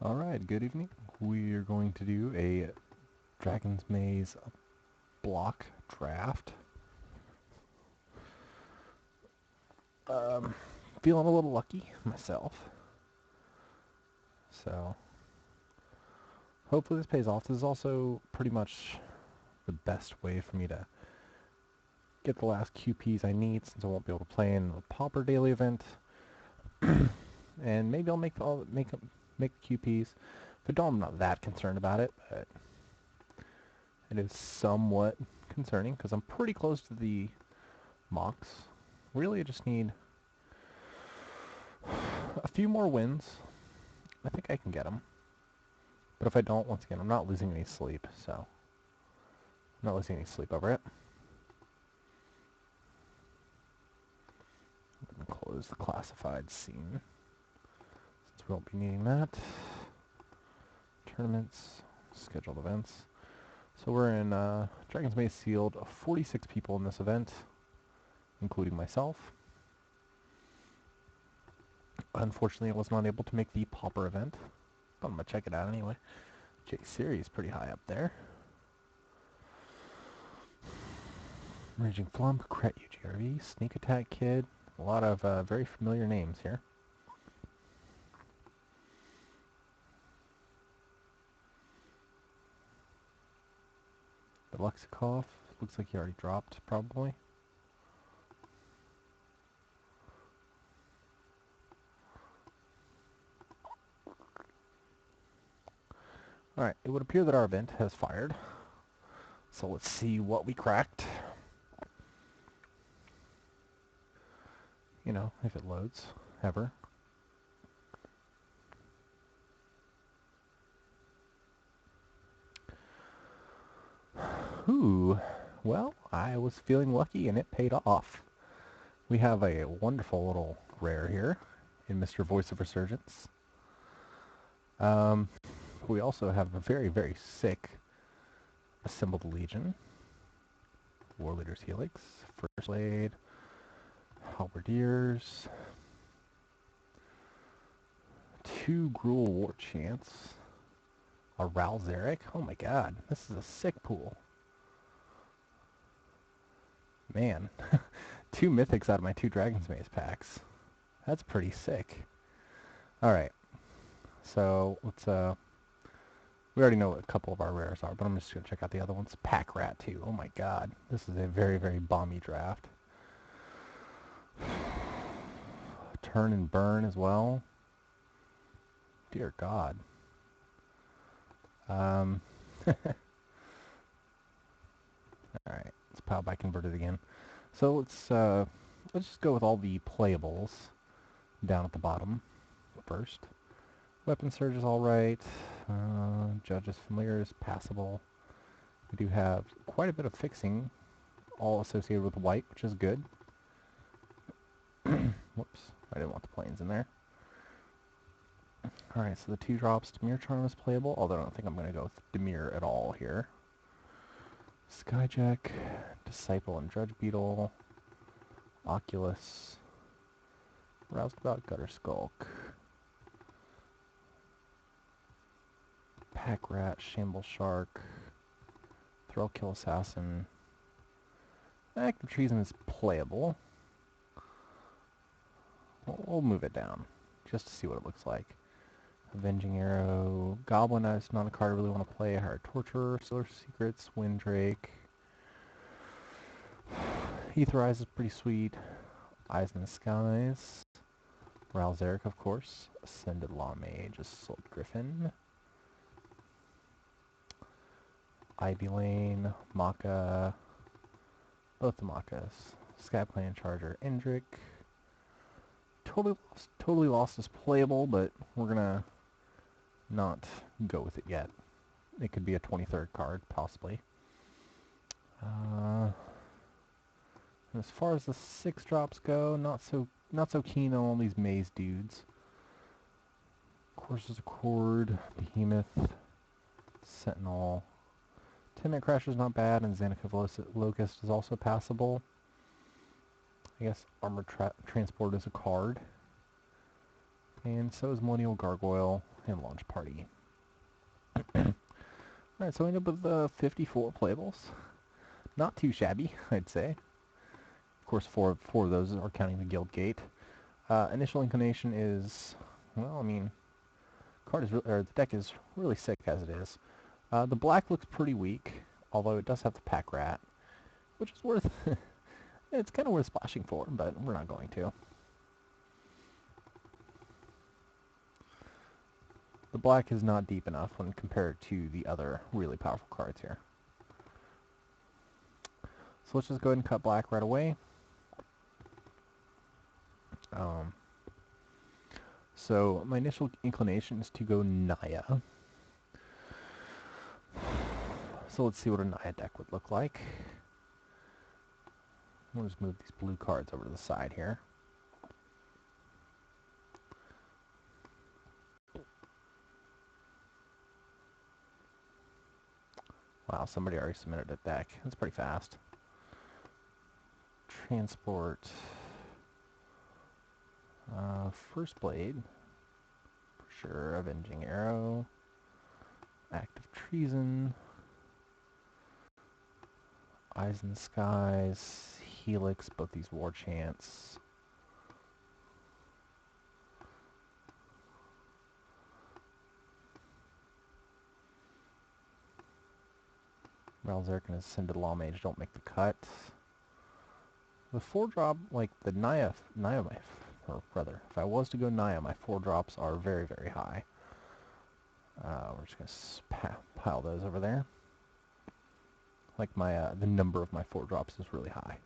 Alright, good evening. We are going to do a Dragon's Maze block draft. Feeling a little lucky myself. So, hopefully this pays off. This is also pretty much the best way for me to get the last QPs I need, since I won't be able to play in the Pauper Daily Event. And maybe I'll make the QPs. If I don't, I'm not that concerned about it, but it is somewhat concerning because I'm pretty close to the mocks. Really, I just need a few more wins. I think I can get them. But if I don't, once again, I'm not losing any sleep, so I'm not losing any sleep over it. Let me close the classified scene, since we won't be needing that. Tournaments, scheduled events. So we're in Dragon's Maze Sealed, 46 people in this event, including myself. Unfortunately, I was not able to make the Pauper event, but I'm going to check it out anyway. J-Series pretty high up there. Raging Flump, Kret UGRV, Sneak Attack Kid, a lot of very familiar names here. The Lexikov, looks like he already dropped, probably. Alright, it would appear that our event has fired. So let's see what we cracked. You know, if it loads, ever. Ooh, well, I was feeling lucky and it paid off. We have a wonderful little rare here in Mr. Voice of Resurgence. We also have a very, very sick Assembled Legion, War Leader's Helix, First Blade, Halberdiers, 2 Gruul War Chants, a Ralzeric. Oh my god, this is a sick pool. Man, 2 Mythics out of my 2 Dragon's Maze packs. That's pretty sick. Alright, so let's, we already know what a couple of our rares are, but I'm just going to check out the other ones. Pack Rat, too. Oh my god, this is a very, very bomby draft. Turn and Burn as well. Dear God. Alright, let's power by converted again. So let's just go with all the playables down at the bottom first. Weapon Surge is alright. Judge's Familiar is passable. We do have quite a bit of fixing, all associated with white, which is good. Whoops, I didn't want the planes in there. Alright, so the 2 drops, Demir Charm is playable, although I don't think I'm going to go with Demir at all here. Skyjack, Disciple and Drudge Beetle, Oculus, Roustabout, Gutter Skulk, Pack Rat, Shamble Shark, Thrillkill Assassin. Active Treason is playable. We'll move it down, just to see what it looks like. Avenging Arrow, Goblin is not a card I really want to play. Hard Torturer, Solar Secrets, Windrake. Aetherize is pretty sweet. Eyes in the Skies. Ralzeric, of course. Ascended Law Mage, Assault Griffin. Ivy Lane, Maka. Both the Makas. Skyplane Charger, Indrik. Totally Lost is playable, but we're gonna not go with it yet. It could be a 23rd card, possibly. As far as the 6 drops go, not so keen on all these maze dudes. Courser's Accord, Behemoth, Sentinel. 10-Minute Crasher's not bad, and Xanaca Locust is also passable. I guess Armored Transport is a card. And so is Millennial Gargoyle and Launch Party. Alright, so we end up with 54 playables. Not too shabby, I'd say. Of course, four of those are counting the guild gate. Initial inclination is, well, I mean, the deck is really sick as it is. The black looks pretty weak, although it does have the pack rat, which is worth, it's kind of worth splashing for, but we're not going to. The black is not deep enough when compared to the other really powerful cards here. So let's just go ahead and cut black right away. So my initial inclination is to go Naya. So let's see what a Naya deck would look like. We'll just move these blue cards over to the side here. Wow, somebody already submitted a deck. That's pretty fast. Transport. First Blade. For sure. Avenging Arrow. Act of Treason. Eyes in the Skies. Helix. Both these War Chants. Malzerk and Ascended Lawmage don't make the cut. The 4-drop, like the Naya, or rather, if I was to go Naya, my 4-drops are very, very high. We're just gonna pile those over there. Like the number of my 4-drops is really high.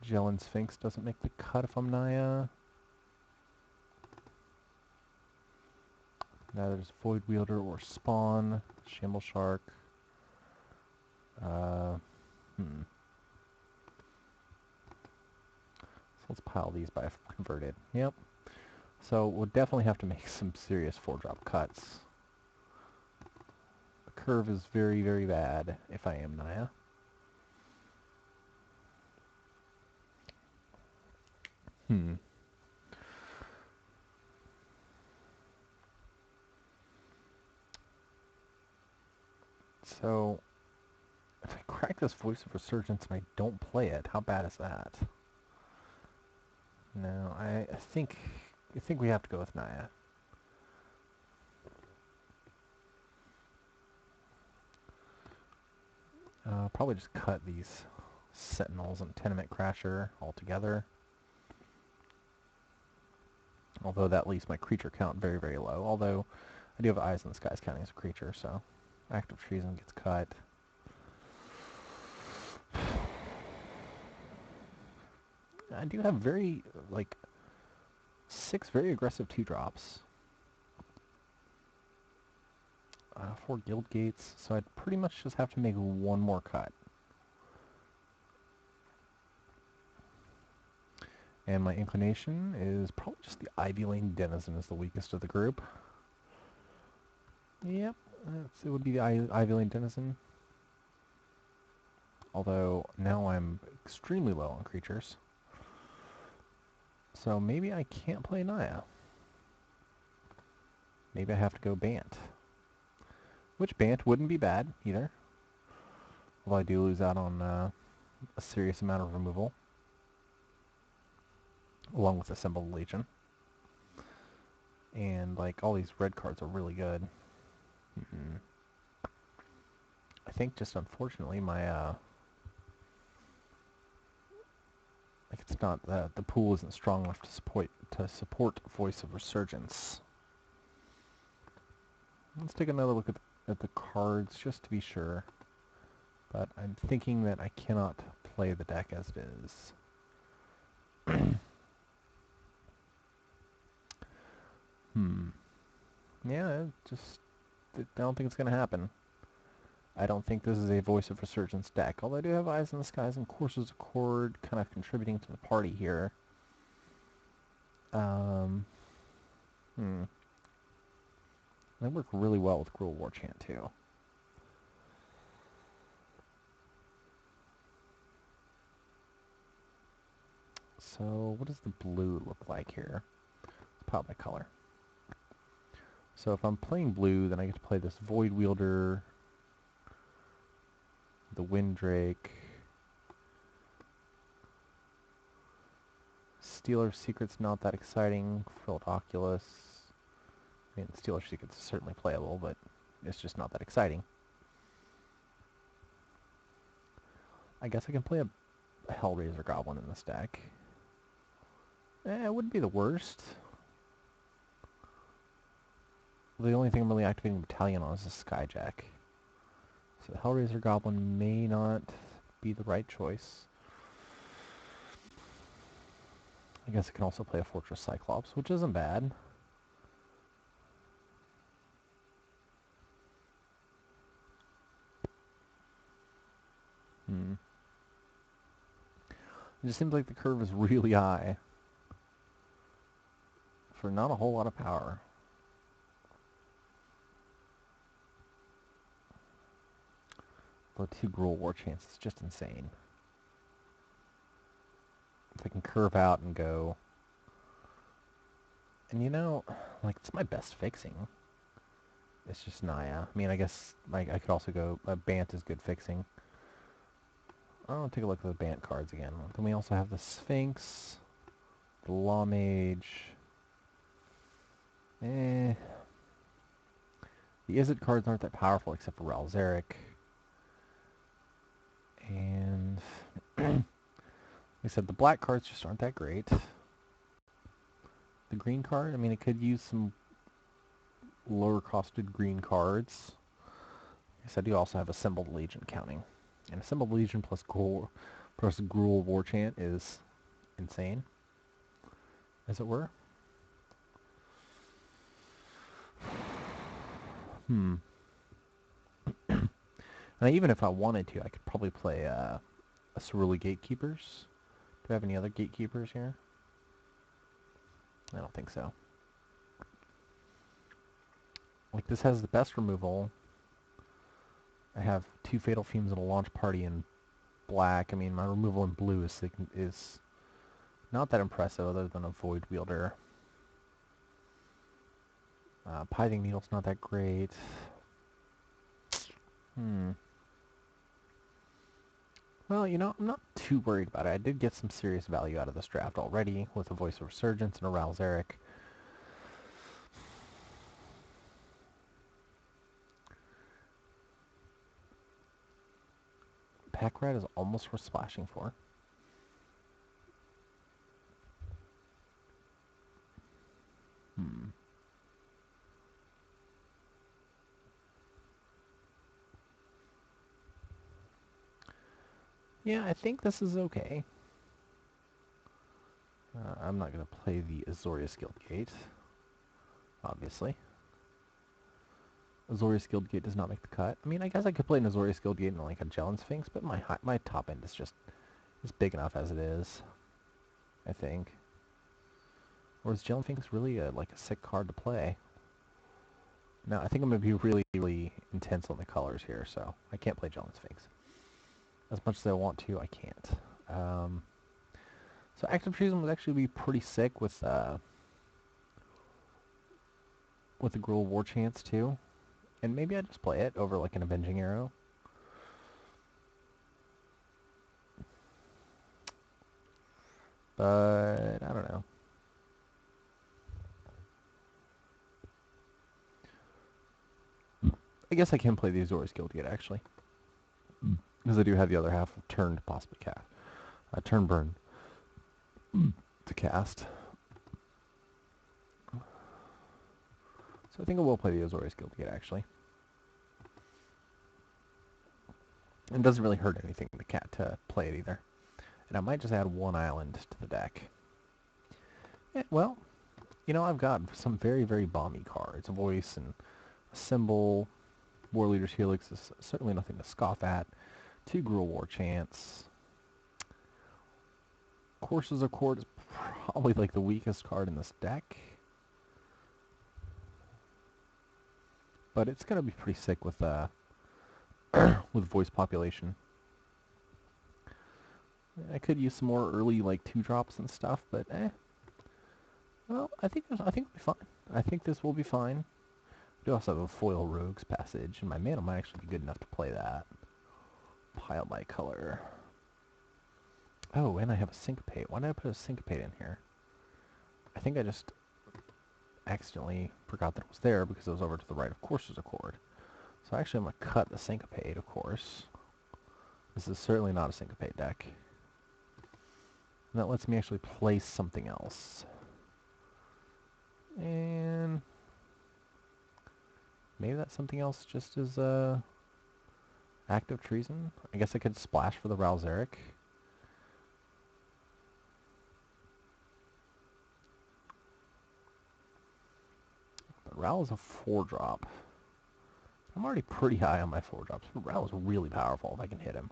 Jellin Sphinx doesn't make the cut if I'm Naya. Now there's Void Wielder or Spawn, Shamble Shark. So let's pile these by converted. Yep. So we'll definitely have to make some serious 4-drop cuts. The curve is very, very bad if I am Naya. So, if I crack this Voice of Resurgence and I don't play it, how bad is that? No, I think we have to go with Naya. Probably just cut these Sentinels and Tenement Crasher altogether. Although that leaves my creature count very, very low. Although I do have Eyes in the Skies counting as a creature, so Act of Treason gets cut. I do have very, 6 very aggressive 2-drops. 4 Guild Gates, so I'd pretty much just have to make one more cut. And my inclination is probably just the Ivy Lane Denizen is the weakest of the group. Yep, it would be the Ivy Lane Denizen. Although, now I'm extremely low on creatures. So maybe I can't play Naya. Maybe I have to go Bant. Which Bant wouldn't be bad, either. Although I do lose out on a serious amount of removal. Along with Assembled Legion. And, all these red cards are really good. I think just unfortunately my, it's not, the pool isn't strong enough to support Voice of Resurgence. Let's take another look at the cards just to be sure. But I'm thinking that I cannot play the deck as it is. Yeah, I don't think it's going to happen. I don't think this is a Voice of Resurgence deck, although I do have Eyes in the Skies and Courses of Chord kind of contributing to the party here. They work really well with Cruel War Chant, too. So what does the blue look like here? Let's pile by color. So if I'm playing blue, then I get to play this Void Wielder, the Windrake, Stealer Secret's not that exciting, Frilled Oculus. I mean, Stealer Secret's certainly playable, but it's just not that exciting. I guess I can play a Hellraiser Goblin in this deck. It wouldn't be the worst. The only thing I'm really activating Battalion on is a Skyjack. So Hellraiser Goblin may not be the right choice. I guess I can also play a Fortress Cyclops, which isn't bad. It just seems like the curve is really high for not a whole lot of power. Though 2 Gruul War Chance is just insane. If I can curve out and go... And you know, like, it's my best fixing. It's just Naya. I mean, I guess I could also go... Bant is good fixing. I'll take a look at the Bant cards again. Then we also have the Sphinx, the Law Mage. The Izzet cards aren't that powerful except for Ralzeric. And like I said, the black cards just aren't that great. The green card, I mean, it could use some lower costed green cards. Yes, I do also have Assembled Legion counting. And Assembled Legion plus Gruul War Chant is insane, as it were. And even if I wanted to, I could probably play a Cerulean Gatekeepers. Do I have any other Gatekeepers here? I don't think so. Like, this has the best removal. I have 2 Fatal Fumes and a Launch Party in black. I mean, my removal in blue is not that impressive other than a Void Wielder. Pithing Needle's not that great. Well, you know, I'm not too worried about it. I did get some serious value out of this draft already with a Voice of Resurgence and a Ralzeric. Pack Rat is almost worth splashing for. Yeah, I think this is okay. I'm not going to play the Azorius Guildgate, obviously. Azorius Guildgate does not make the cut. I mean, I guess I could play an Azorius Guildgate and like a Jellin Sphinx, but my top end is just big enough as it is, I think. Or is Jellin Sphinx really like a sick card to play? No, I think I'm going to be really, really intense on the colors here, so I can't play Jellin Sphinx. As much as I want to, I can't. So Active Treason would actually be pretty sick with the Gruul War Chance too. And maybe I just play it over like an Avenging Arrow. But I don't know. I guess I can play the Azorius Guildgate actually. Because I do have the other half of turn to possibly cast. Turn burn to cast. So I think I will play the Azorius Guildgate actually. It doesn't really hurt anything to play it either. And I might just add 1 island to the deck. Yeah, well, you know, I've got some very, very bomby cards. A Voice and a Symbol. War Leader's Helix is certainly nothing to scoff at. 2 Gruul War Chants. Courses of Court is probably like the weakest card in this deck. But it's going to be pretty sick with with Voice Population. I could use some more early, like, 2-drops and stuff, but well, I think it'll be fine. I think this will be fine. I do also have a foil rogues passage, and my mana might actually be good enough to play that. Pile by color. Oh, and I have a syncopate. Why did I put a syncopate in here? I think I just accidentally forgot that it was there because it was over to the right. Of course there's a chord. So actually I'm going to cut the syncopate, of course. This is certainly not a syncopate deck. And that lets me actually place something else. And maybe that something else just is active treason. I guess I could splash for the Ralzeric. But Ral is a 4-drop. I'm already pretty high on my 4-drops. Ral is really powerful if I can hit him.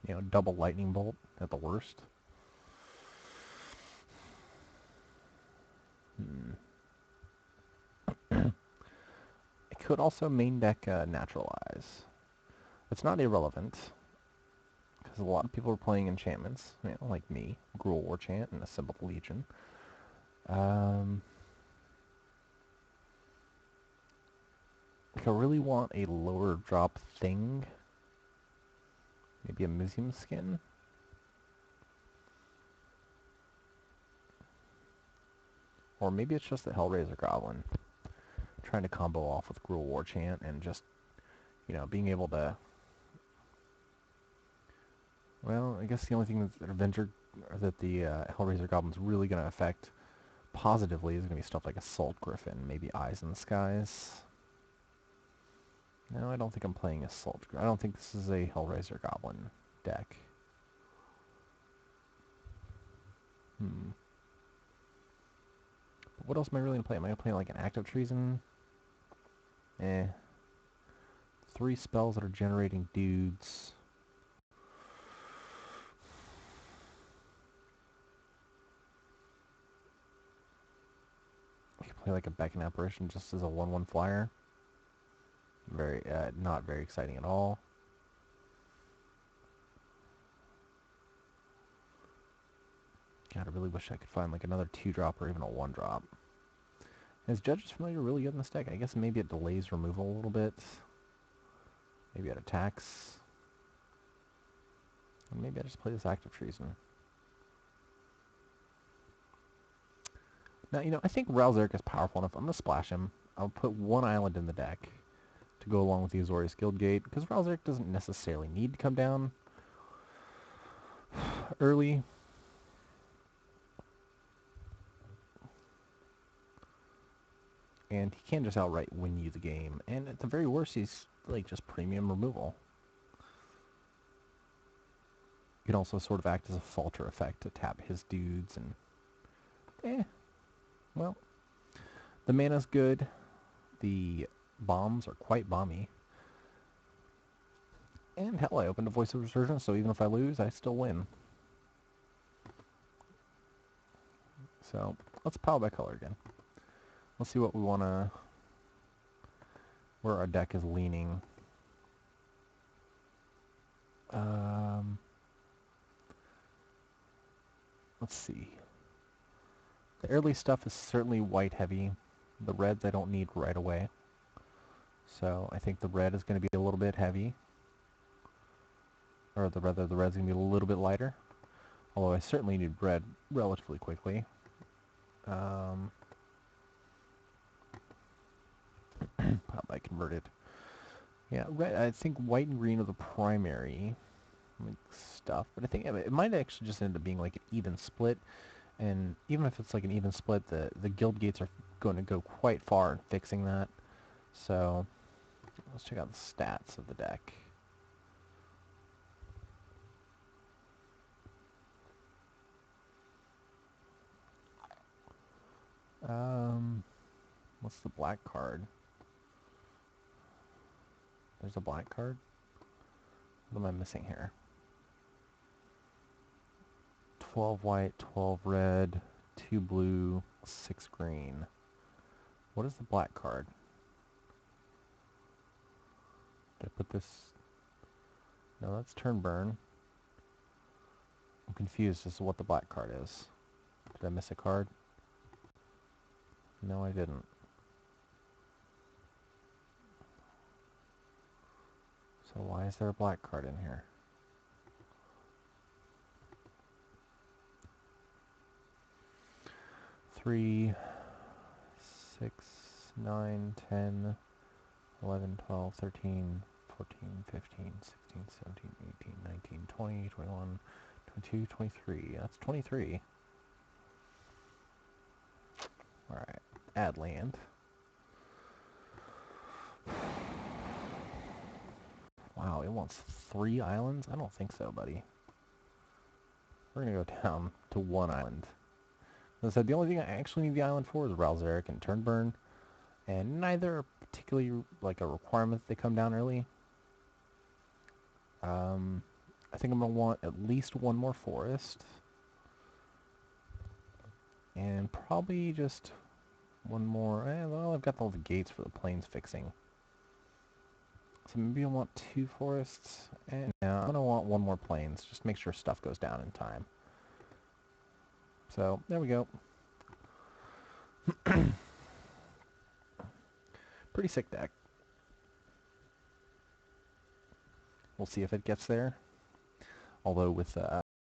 You know, double lightning bolt at the worst. I could also main deck Naturalize. It's not irrelevant, because a lot of people are playing enchantments, you know, like me, Gruul War Chant and Assembled Legion. If I really want a lower drop thing, maybe a museum skin. Or maybe it's just the Hellraiser Goblin. Trying to combo off with Gruul War Chant and just, you know, being able to... Well, I guess the only thing that the Hellraiser Goblin's really going to affect positively is going to be stuff like Assault Griffin, maybe Eyes in the Skies. No, I don't think I'm playing Assault Griffin. I don't think this is a Hellraiser Goblin deck. What else am I really going to play? Am I going to play like an Active Treason? 3 spells that are generating dudes. I could play like a Beckon Apparition just as a 1/1 flyer. Not very exciting at all. God, I really wish I could find like another 2-drop or even a 1-drop. Is Judge's Familiar really good in this deck? I guess maybe it delays removal a little bit. Maybe it attacks. And maybe I just play this Active Treason. Now, you know, I think Ralzeric is powerful enough. I'm going to splash him. I'll put 1 island in the deck to go along with the Azorius Guildgate, because Ralzeric doesn't necessarily need to come down early. And he can just outright win you the game. And at the very worst, he's like just premium removal. You can also sort of act as a falter effect to tap his dudes and... Well, the mana's good. The bombs are quite bomby. And hell, I opened a Voice of Resurgence, so even if I lose, I still win. So, let's pile by color again. Let's see what we want to... where our deck is leaning. Let's see. The early stuff is certainly white heavy. The reds I don't need right away. So I think the red is going to be a little bit heavy. Or rather, the red's going to be a little bit lighter. Although I certainly need red relatively quickly. I converted. Yeah, red. I think white and green are the primary like, stuff. But I think it might actually just end up being like an even split. And even if it's like an even split, the guild gates are going to go quite far in fixing that. So let's check out the stats of the deck. What's the black card? There's a black card? What am I missing here? 12 white, 12 red, 2 blue, 6 green. What is the black card? Did I put this... No, that's turn burn. confused as to what the black card is. Did I miss a card? No, I didn't. So why is there a black card in here? 3, 6, 9, 10, 11, 12, 13, 14, 15, 16, 17, 18, 19, 20, 21, 22, 23. That's 23. Alright, add land. Wow, it wants 3 islands? I don't think so, buddy. We're gonna go down to 1 island. As I said, the only thing I actually need the island for is Ralzeric and Turnburn, and neither are particularly like a requirement that they come down early. I think I'm gonna want at least 1 more forest, and probably just 1 more. Well, I've got all the gates for the plains fixing, so maybe I want 2 forests, and now I'm gonna want 1 more plains. Just make sure stuff goes down in time. So there we go. Pretty sick deck. We'll see if it gets there. Although with